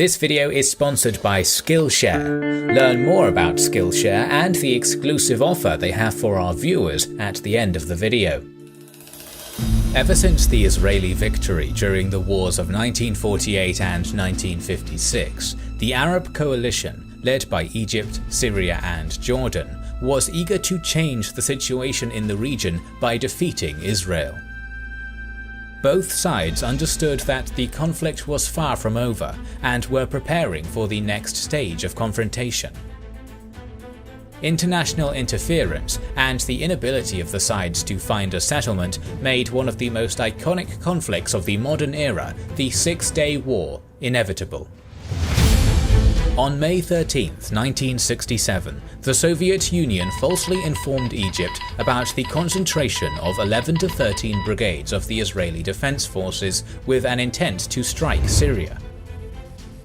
This video is sponsored by Skillshare. Learn more about Skillshare and the exclusive offer they have for our viewers at the end of the video. Ever since the Israeli victory during the wars of 1948 and 1956, the Arab coalition, led by Egypt, Syria and Jordan, was eager to change the situation in the region by defeating Israel. Both sides understood that the conflict was far from over and were preparing for the next stage of confrontation. International interference and the inability of the sides to find a settlement made one of the most iconic conflicts of the modern era, the Six-Day War, inevitable. On May 13, 1967, the Soviet Union falsely informed Egypt about the concentration of 11 to 13 brigades of the Israeli Defense Forces with an intent to strike Syria.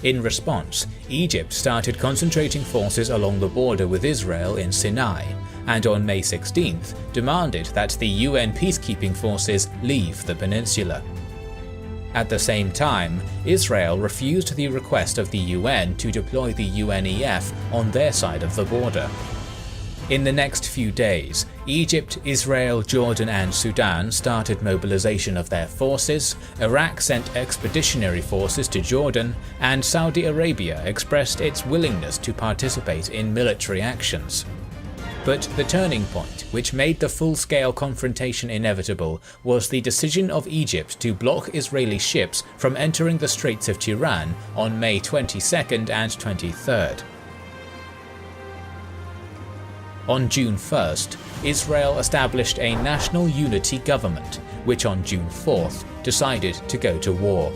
In response, Egypt started concentrating forces along the border with Israel in Sinai, and on May 16th demanded that the UN peacekeeping forces leave the peninsula. At the same time, Israel refused the request of the UN to deploy the UNEF on their side of the border. In the next few days, Egypt, Israel, Jordan and Sudan started mobilization of their forces, Iraq sent expeditionary forces to Jordan, and Saudi Arabia expressed its willingness to participate in military actions. But the turning point, which made the full-scale confrontation inevitable, was the decision of Egypt to block Israeli ships from entering the Straits of Tiran on May 22nd and 23rd. On June 1st, Israel established a national unity government, which on June 4th decided to go to war.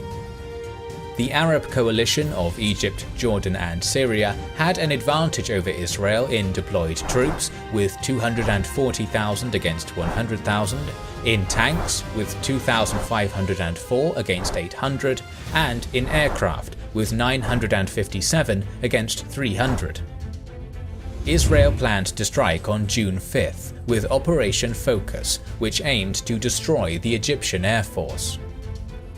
The Arab coalition of Egypt, Jordan and Syria had an advantage over Israel in deployed troops with 240,000 against 100,000, in tanks with 2,504 against 800, and in aircraft with 957 against 300. Israel planned to strike on June 5th with Operation Focus, which aimed to destroy the Egyptian Air Force.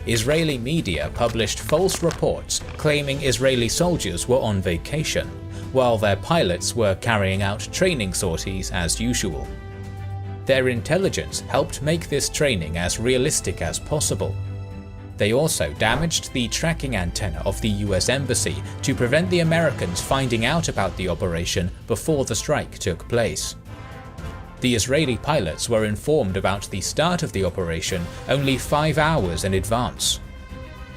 Israeli media published false reports claiming Israeli soldiers were on vacation, while their pilots were carrying out training sorties as usual. Their intelligence helped make this training as realistic as possible. They also damaged the tracking antenna of the US Embassy to prevent the Americans finding out about the operation before the strike took place. The Israeli pilots were informed about the start of the operation only 5 hours in advance.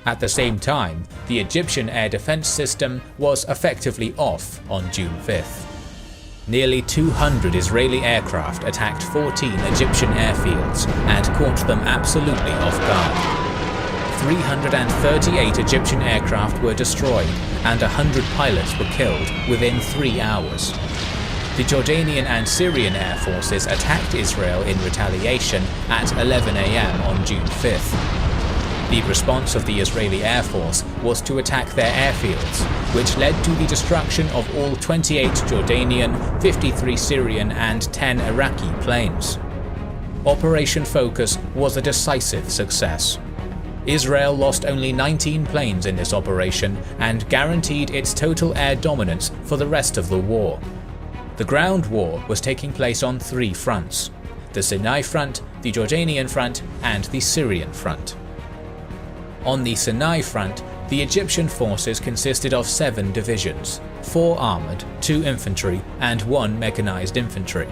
At the same time, the Egyptian air defense system was effectively off on June 5th. Nearly 200 Israeli aircraft attacked 14 Egyptian airfields and caught them absolutely off guard. 338 Egyptian aircraft were destroyed and 100 pilots were killed within 3 hours. The Jordanian and Syrian air forces attacked Israel in retaliation at 11 AM on June 5th. The response of the Israeli Air Force was to attack their airfields, which led to the destruction of all 28 Jordanian, 53 Syrian and 10 Iraqi planes. Operation Focus was a decisive success. Israel lost only 19 planes in this operation and guaranteed its total air dominance for the rest of the war. The ground war was taking place on 3 fronts: the Sinai front, the Jordanian front, and the Syrian front. On the Sinai front, the Egyptian forces consisted of 7 divisions, 4 armoured, 2 infantry, and 1 mechanized infantry.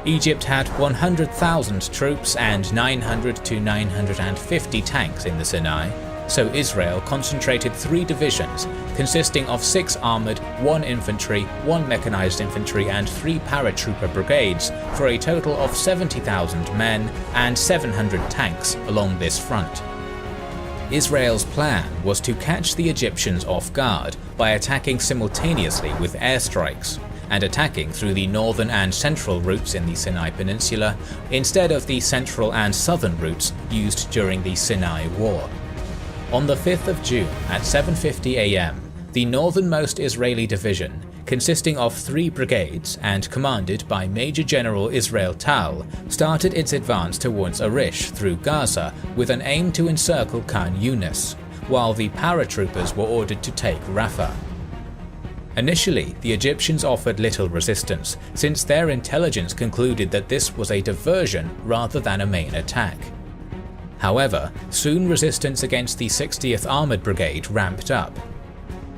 Egypt had 100,000 troops and 900 to 950 tanks in the Sinai, so Israel concentrated 3 divisions consisting of 6 armoured, 1 infantry, 1 mechanized infantry and 3 paratrooper brigades for a total of 70,000 men and 700 tanks along this front. Israel's plan was to catch the Egyptians off guard by attacking simultaneously with airstrikes and attacking through the northern and central routes in the Sinai Peninsula instead of the central and southern routes used during the Sinai War. On the 5th of June at 7:50 AM, the northernmost Israeli division, consisting of 3 brigades and commanded by Major General Israel Tal, started its advance towards Arish through Gaza with an aim to encircle Khan Yunis, while the paratroopers were ordered to take Rafah. Initially, the Egyptians offered little resistance, since their intelligence concluded that this was a diversion rather than a main attack. However, soon resistance against the 60th Armoured Brigade ramped up.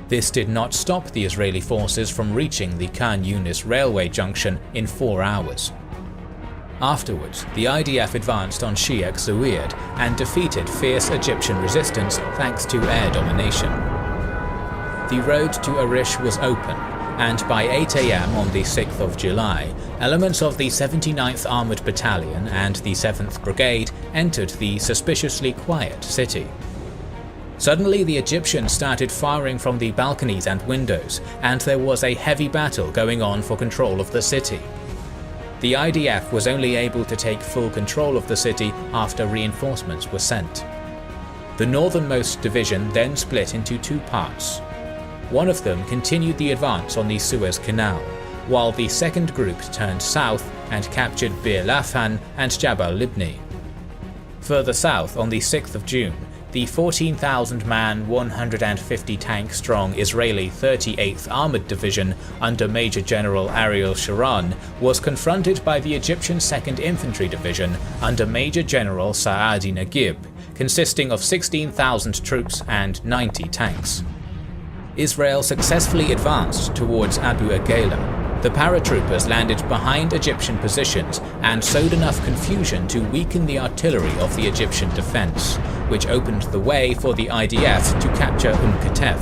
This did not stop the Israeli forces from reaching the Khan Yunis railway junction in 4 hours. Afterwards, the IDF advanced on Sheikh Zuyid and defeated fierce Egyptian resistance thanks to air domination. The road to Arish was open, and by 8 AM on the 6th of July, elements of the 79th Armoured Battalion and the 7th Brigade entered the suspiciously quiet city. Suddenly the Egyptians started firing from the balconies and windows, and there was a heavy battle going on for control of the city. The IDF was only able to take full control of the city after reinforcements were sent. The northernmost division then split into 2 parts. One of them continued the advance on the Suez Canal, while the second group turned south and captured Bir Lafan and Jabal Libni. Further south, on the 6th of June, the 14,000-man, 150-tank-strong Israeli 38th Armoured Division under Major General Ariel Sharon was confronted by the Egyptian 2nd Infantry Division under Major General Saadi Naguib, consisting of 16,000 troops and 90 tanks. Israel successfully advanced towards Abu Aghaila. The paratroopers landed behind Egyptian positions and sowed enough confusion to weaken the artillery of the Egyptian defense, which opened the way for the IDF to capture Katef.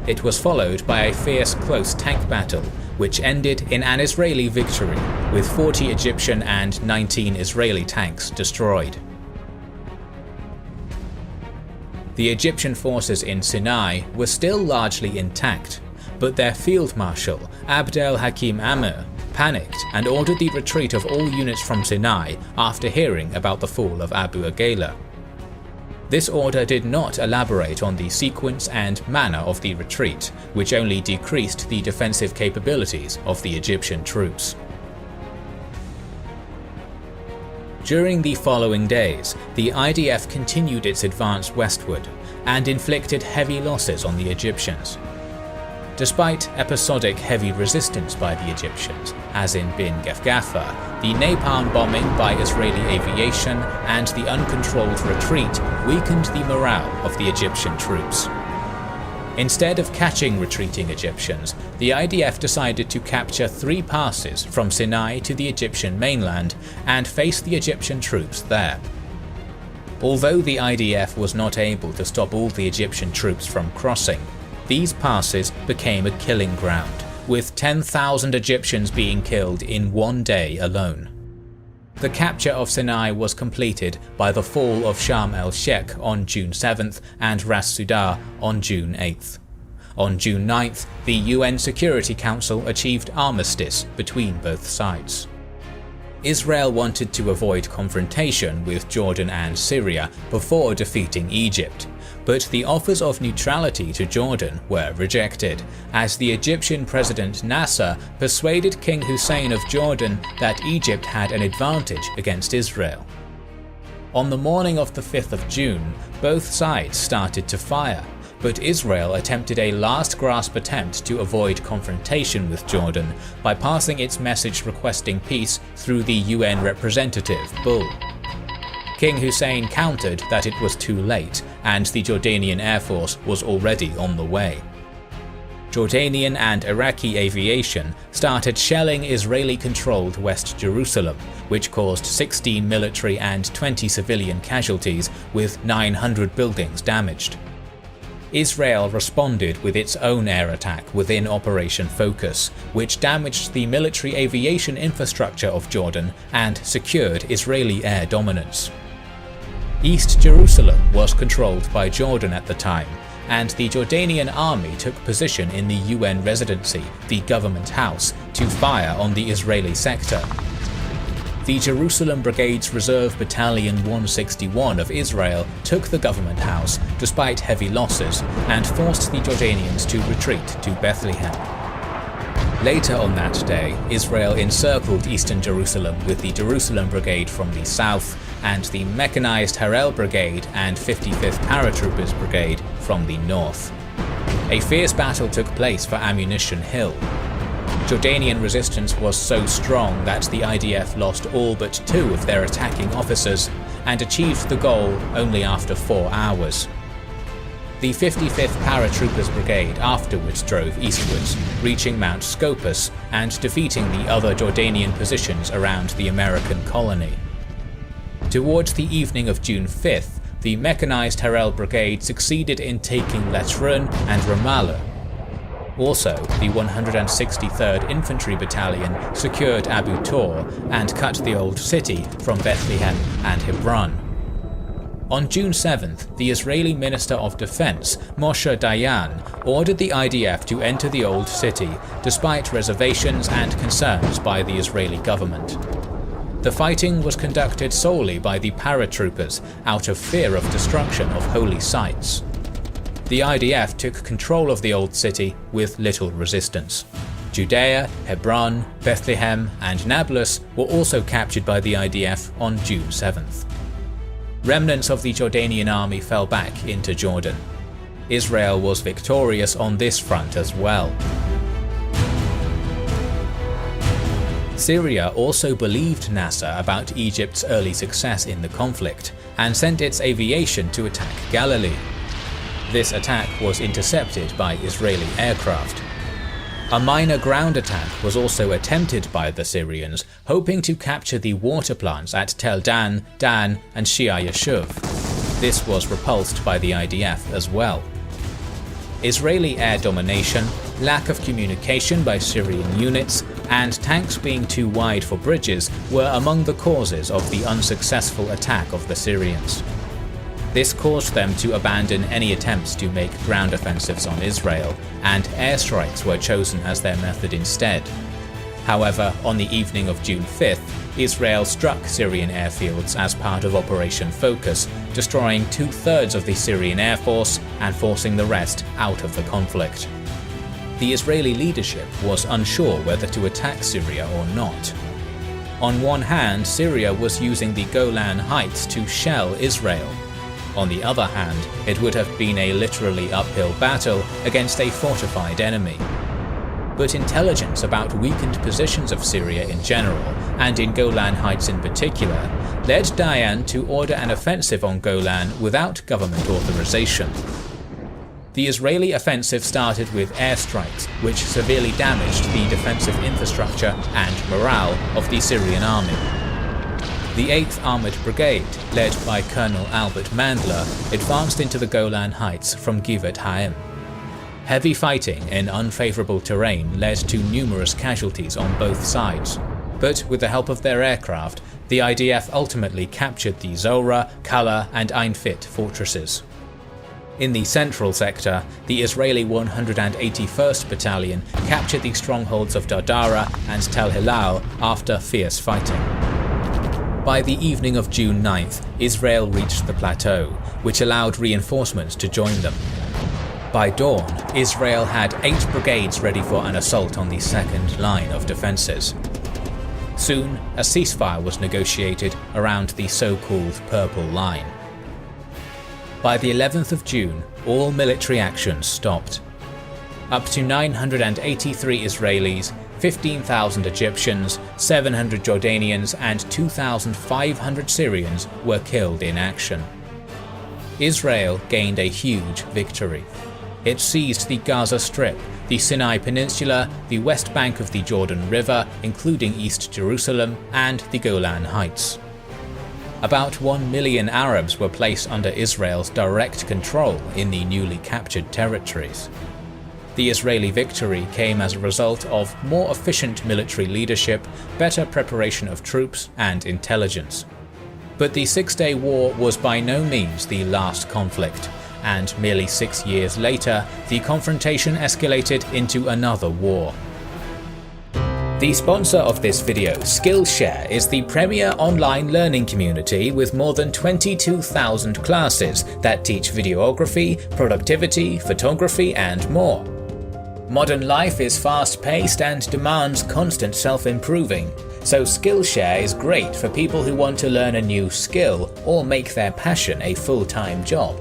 It was followed by a fierce close tank battle, which ended in an Israeli victory, with 40 Egyptian and 19 Israeli tanks destroyed. The Egyptian forces in Sinai were still largely intact, but their field marshal, Abd el-Hakim Amr, panicked and ordered the retreat of all units from Sinai after hearing about the fall of Abu Aghaila. This order did not elaborate on the sequence and manner of the retreat, which only decreased the defensive capabilities of the Egyptian troops. During the following days, the IDF continued its advance westward and inflicted heavy losses on the Egyptians. Despite episodic heavy resistance by the Egyptians, as in Bin Gefgafa, the napalm bombing by Israeli aviation and the uncontrolled retreat weakened the morale of the Egyptian troops. Instead of catching retreating Egyptians, the IDF decided to capture 3 passes from Sinai to the Egyptian mainland and face the Egyptian troops there. Although the IDF was not able to stop all the Egyptian troops from crossing, these passes became a killing ground, with 10,000 Egyptians being killed in one day alone. The capture of Sinai was completed by the fall of Sharm el-Sheikh on June 7th and Ras Sudah on June 8th. On June 9th, the UN Security Council achieved armistice between both sides. Israel wanted to avoid confrontation with Jordan and Syria before defeating Egypt, but the offers of neutrality to Jordan were rejected, as the Egyptian President Nasser persuaded King Hussein of Jordan that Egypt had an advantage against Israel. On the morning of the 5th of June, both sides started to fire, but Israel attempted a last-gasp attempt to avoid confrontation with Jordan by passing its message requesting peace through the UN representative, Bull. King Hussein countered that it was too late, and the Jordanian Air Force was already on the way. Jordanian and Iraqi aviation started shelling Israeli-controlled West Jerusalem, which caused 16 military and 20 civilian casualties, with 900 buildings damaged. Israel responded with its own air attack within Operation Focus, which damaged the military aviation infrastructure of Jordan and secured Israeli air dominance. East Jerusalem was controlled by Jordan at the time, and the Jordanian army took position in the UN residency, the government house, to fire on the Israeli sector. The Jerusalem Brigade's Reserve Battalion 161 of Israel took the government house despite heavy losses and forced the Jordanians to retreat to Bethlehem. Later on that day, Israel encircled eastern Jerusalem with the Jerusalem Brigade from the south and the mechanized Harel Brigade and 55th Paratroopers Brigade from the north. A fierce battle took place for Ammunition Hill. Jordanian resistance was so strong that the IDF lost all but 2 of their attacking officers and achieved the goal only after 4 hours. The 55th Paratroopers Brigade afterwards drove eastwards, reaching Mount Scopus and defeating the other Jordanian positions around the American colony. Towards the evening of June 5th, the mechanized Harel Brigade succeeded in taking Latrun and Ramallah. Also, the 163rd Infantry Battalion secured Abu Tor and cut the old city from Bethlehem and Hebron. On June 7th, the Israeli Minister of Defense, Moshe Dayan, ordered the IDF to enter the old city, despite reservations and concerns by the Israeli government. The fighting was conducted solely by the paratroopers out of fear of destruction of holy sites. The IDF took control of the old city with little resistance. Judea, Hebron, Bethlehem, and Nablus were also captured by the IDF on June 7th. Remnants of the Jordanian army fell back into Jordan. Israel was victorious on this front as well. Syria also believed Nasser about Egypt's early success in the conflict and sent its aviation to attack Galilee. This attack was intercepted by Israeli aircraft. A minor ground attack was also attempted by the Syrians, hoping to capture the water plants at Tel Dan, Dan, and Shia Yashuv. This was repulsed by the IDF as well. Israeli air domination, lack of communication by Syrian units, and tanks being too wide for bridges were among the causes of the unsuccessful attack of the Syrians. This caused them to abandon any attempts to make ground offensives on Israel, and airstrikes were chosen as their method instead. However, on the evening of June 5th, Israel struck Syrian airfields as part of Operation Focus, destroying 2/3 of the Syrian Air Force and forcing the rest out of the conflict. The Israeli leadership was unsure whether to attack Syria or not. On one hand, Syria was using the Golan Heights to shell Israel. On the other hand, it would have been a literally uphill battle against a fortified enemy. But intelligence about weakened positions of Syria in general, and in Golan Heights in particular, led Dayan to order an offensive on Golan without government authorization. The Israeli offensive started with airstrikes, which severely damaged the defensive infrastructure and morale of the Syrian army. The 8th Armoured Brigade, led by Colonel Albert Mandler, advanced into the Golan Heights from Givat Haim. Heavy fighting in unfavourable terrain led to numerous casualties on both sides, but with the help of their aircraft, the IDF ultimately captured the Zora, Kala, and Ein Fit fortresses. In the central sector, the Israeli 181st Battalion captured the strongholds of Dardara and Tel Hilal after fierce fighting. By the evening of June 9th, Israel reached the plateau, which allowed reinforcements to join them. By dawn, Israel had 8 brigades ready for an assault on the second line of defences. Soon, a ceasefire was negotiated around the so-called Purple Line. By the 11th of June, all military actions stopped. Up to 983 Israelis, 15,000 Egyptians, 700 Jordanians, and 2,500 Syrians were killed in action. Israel gained a huge victory. It seized the Gaza Strip, the Sinai Peninsula, the west bank of the Jordan River, including East Jerusalem, and the Golan Heights. About 1 million Arabs were placed under Israel's direct control in the newly captured territories. The Israeli victory came as a result of more efficient military leadership, better preparation of troops, and intelligence. But the Six-Day War was by no means the last conflict, and merely 6 years later, the confrontation escalated into another war. The sponsor of this video, Skillshare, is the premier online learning community with more than 22,000 classes that teach videography, productivity, photography, and more. Modern life is fast-paced and demands constant self-improving, so Skillshare is great for people who want to learn a new skill or make their passion a full-time job.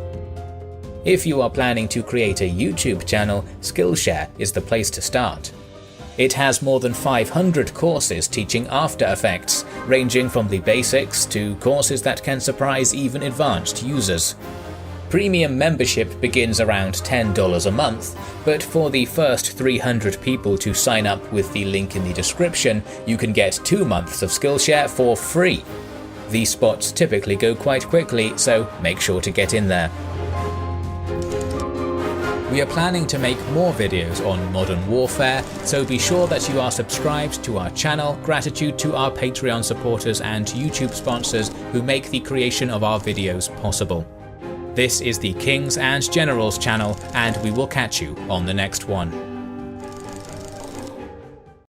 If you are planning to create a YouTube channel, Skillshare is the place to start. It has more than 500 courses teaching After Effects, ranging from the basics to courses that can surprise even advanced users. Premium membership begins around $10 a month, but for the first 300 people to sign up with the link in the description, you can get 2 months of Skillshare for free. These spots typically go quite quickly, so make sure to get in there. We are planning to make more videos on Modern Warfare, so be sure that you are subscribed to our channel. Gratitude to our Patreon supporters and YouTube sponsors who make the creation of our videos possible. This is the Kings and Generals channel, and we will catch you on the next one.